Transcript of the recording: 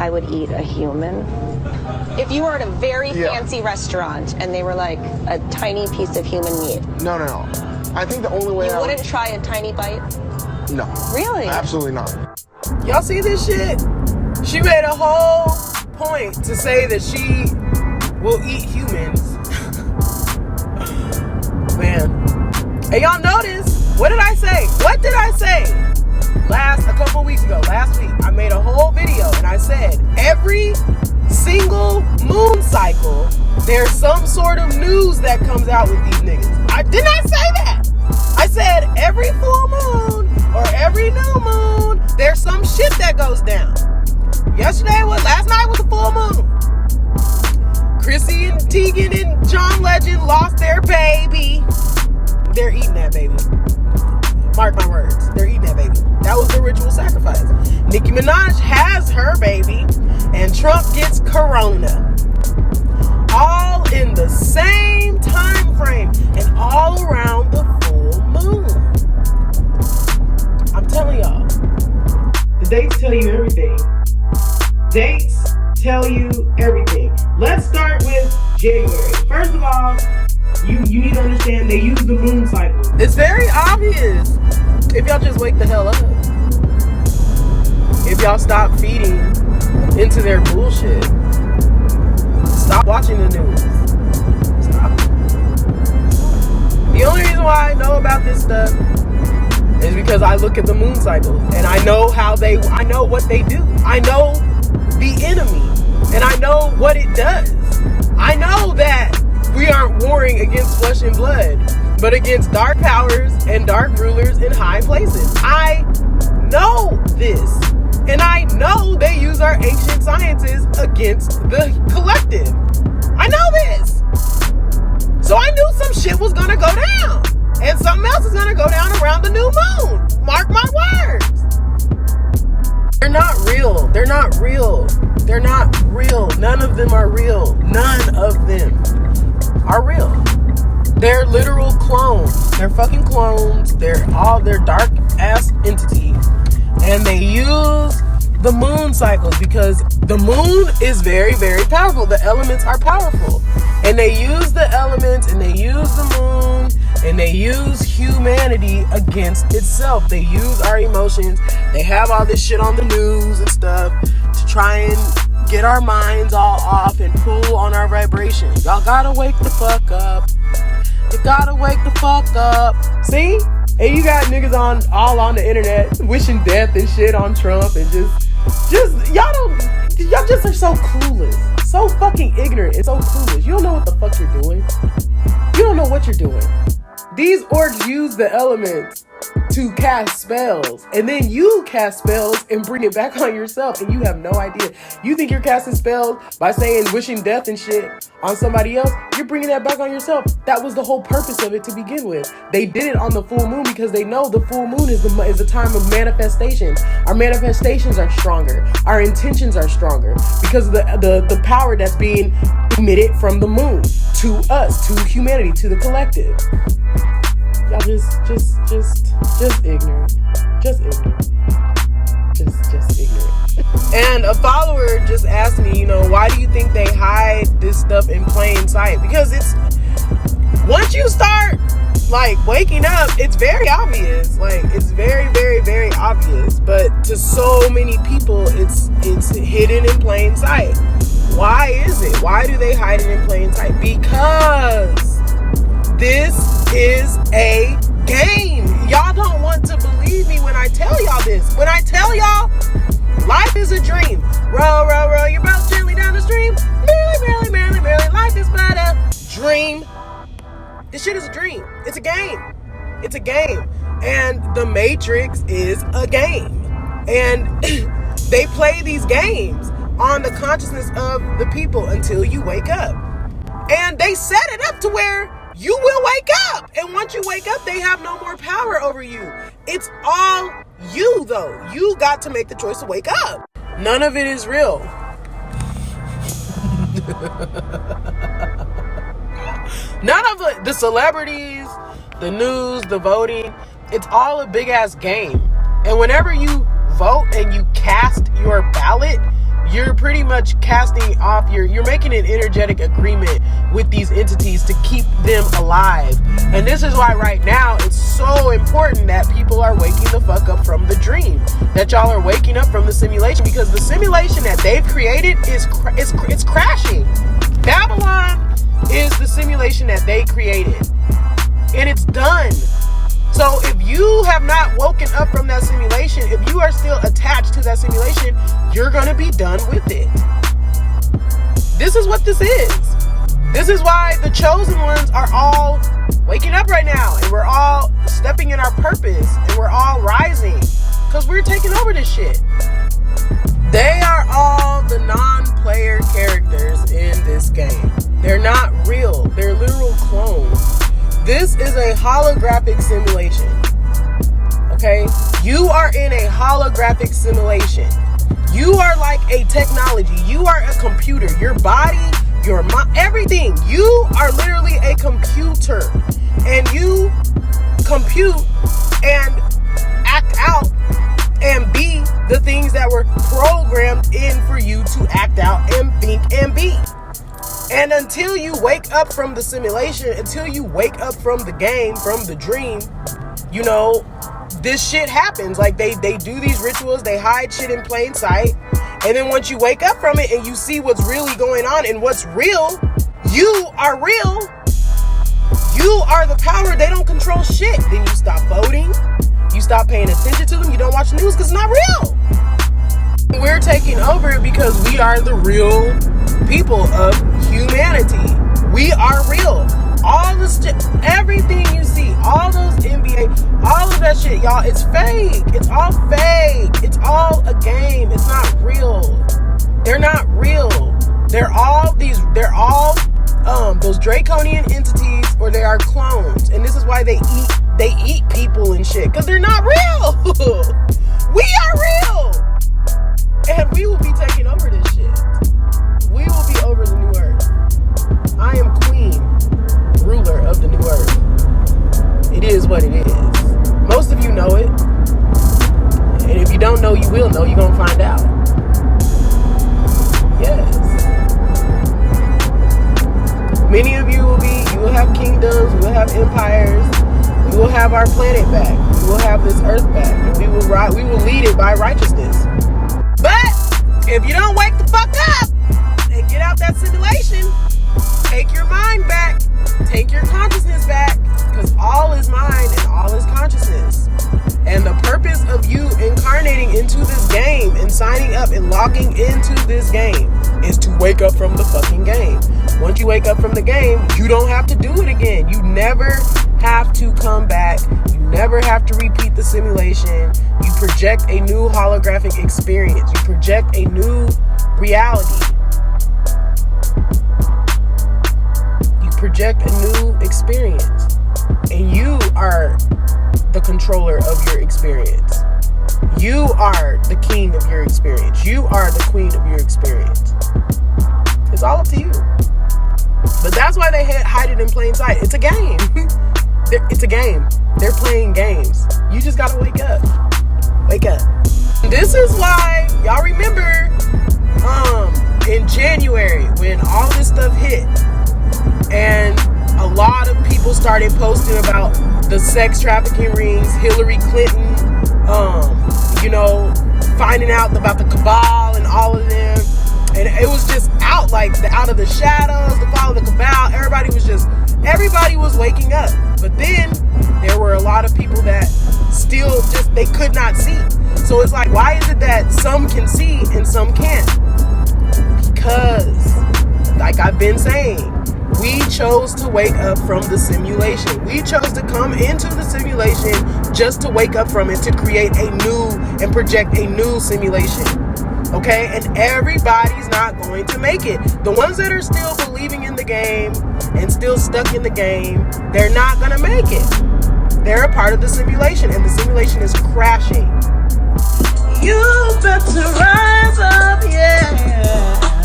I would eat a human. If you were at a very fancy restaurant and they were like a tiny piece of human meat. No. I think the only way you wouldn't try a tiny bite? No. Really? Absolutely not. Y'all see this shit? She made a whole point to say that she will eat humans. Man. And y'all notice, what did I say? What did I say? A couple weeks ago, last week, I made a whole video and I said, every single moon cycle, there's some sort of news that comes out with these niggas. Didn't I say that? I said every full moon or every new moon, there's some shit that goes down. Last night was a full moon. Chrissy and Tegan and John Legend lost their baby. They're eating that baby. Mark my words. They're eating that baby. That was the ritual sacrifice. Nicki Minaj has her baby, and Trump gets corona. All in the same time frame, and all around the full moon. I'm telling y'all, the dates tell you everything. Dates tell you everything. Let's start with January. First of all, you need to understand they use the moon cycle. It's very obvious if y'all just wake the hell up. If y'all stop feeding into their bullshit. Stop watching the news. Stop. The only reason why I know about this stuff is because I look at the moon cycle and I know I know what they do. I know the enemy and I know what it does. I know that we aren't warring against flesh and blood, but against dark powers and dark rulers in high places. I know this. And I know they use our ancient sciences against the collective. I know this. So I knew some shit was gonna go down. And something else is gonna go down around the new moon. Mark my words. They're not real. They're not real. They're not real. None of them are real. None of them are real. They're literal clones. They're fucking clones. They're dark ass entities. And they use the moon cycles because the moon is very, very powerful. The elements are powerful. And they use the elements and they use the moon and they use humanity against itself. They use our emotions. They have all this shit on the news and stuff to try and get our minds all off and pull on our vibrations. Y'all gotta wake the fuck up. You gotta wake the fuck up. See? And you got niggas all on the internet wishing death and shit on Trump and y'all just are so clueless. So fucking ignorant and so clueless. You don't know what the fuck you're doing. You don't know what you're doing. These orcs use the elements to cast spells, and then you cast spells and bring it back on yourself, and you have no idea. You think you're casting spells by saying wishing death and shit on somebody else. You're bringing that back on yourself. That was the whole purpose of it to begin with. They did it on the full moon because they know the full moon is the time of manifestations. Our manifestations are stronger. Our intentions are stronger because of the power that's being emitted from the moon to us, to humanity, to the collective. Y'all just ignorant. Just ignorant. Just ignorant. And a follower just asked me, why do you think they hide this stuff in plain sight? Because once you start waking up, it's very obvious. It's very, very, very obvious. But to so many people, it's hidden in plain sight. Why is it? Why do they hide it in plain sight? Because this is a game. Y'all don't want to believe me when I tell y'all this. When I tell y'all, life is a dream. Row, row, row your boat gently down the stream. Merrily, merrily, merrily, merrily, life is but a dream. This shit is a dream. It's a game. It's a game. And the Matrix is a game. And they play these games on the consciousness of the people until you wake up. And they set it up to where you will wake up. And once you wake up, they have no more power over you. It's all you, though. You got to make the choice to wake up. None of it is real. None of it. The celebrities, the news, the voting, it's all a big ass game. And whenever you vote and you cast your ballot, you're pretty much casting off you're making an energetic agreement with these entities to keep them alive. And this is why right now it's so important that people are waking the fuck up from the dream, that y'all are waking up from the simulation, because the simulation that they've created is it's crashing. Babylon is the simulation that they created, and it's done. So if you have not woken up from that simulation, if you are still attached to that simulation, you're going to be done with it. This is what this is. This is why the chosen ones are all waking up right now, and we're all stepping in our purpose, and we're all rising, because we're taking over this shit. They are all the non-player characters in this game. They're not real. They're literal clones. This is a holographic simulation. Okay? You are in a holographic simulation. You are like a technology. You are a computer. Your body, your mind, everything. You are literally a computer. And you compute and act out and be the things that were programmed in for you to act out and think and be. And until you wake up from the simulation, until you wake up from the game, from the dream, you know, this shit happens. Like they do these rituals, they hide shit in plain sight. And then once you wake up from it and you see what's really going on and what's real, you are real. You are the power. They don't control shit. Then you stop voting. You stop paying attention to them. You don't watch the news because it's not real. We're taking over because we are the real people of humanity. We are real. All this shit, everything you see, all those NBA, all of that shit, y'all, it's fake. It's all fake. It's all a game. It's not real. They're not real. They're all those draconian entities, or they are clones. And this is why they eat people and shit, because they're not real. We are real. And we will be taking over this shit. We will be over the new earth. I am queen, ruler of the new earth. It is what it is. Most of you know it. And if you don't know, you will know. You're going to find out. Yes. Many of you will have kingdoms, we will have empires, we will have our planet back, we will have this earth back, and we will lead it by righteousness. But if you don't wake the fuck up and get out that simulation, take your mind back, take your consciousness back, because all is mind and all is consciousness. And the purpose of you incarnating into this game and signing up and logging into this game is to wake up from the fucking game. Once you wake up from the game, you don't have to do it again. You never have to come back. You never have to repeat the simulation. You project a new holographic experience. You project a new reality. You project a new experience. And you are the controller of your experience. You are the king of your experience. You are the queen of your experience. It's all up to you. But that's why they hide it in plain sight. It's a game. It's a game. They're playing games. You just gotta wake up. Wake up. This is why, y'all remember, in January, when all this stuff hit, and a lot of people started posting about the sex trafficking rings, Hillary Clinton, finding out about the cabal and all of them. And it was just out, like, out of the shadows, the fall of the cabal. Everybody was waking up. But then there were a lot of people that still they could not see. So it's like, why is it that some can see and some can't? Because, like I've been saying, we chose to wake up from the simulation. We chose to come into the simulation just to wake up from it, to create a new and project a new simulation. Okay? And everybody's not going to make it. The ones that are still believing in the game and still stuck in the game, they're not going to make it. They're a part of the simulation, and the simulation is crashing. You better rise up, yeah.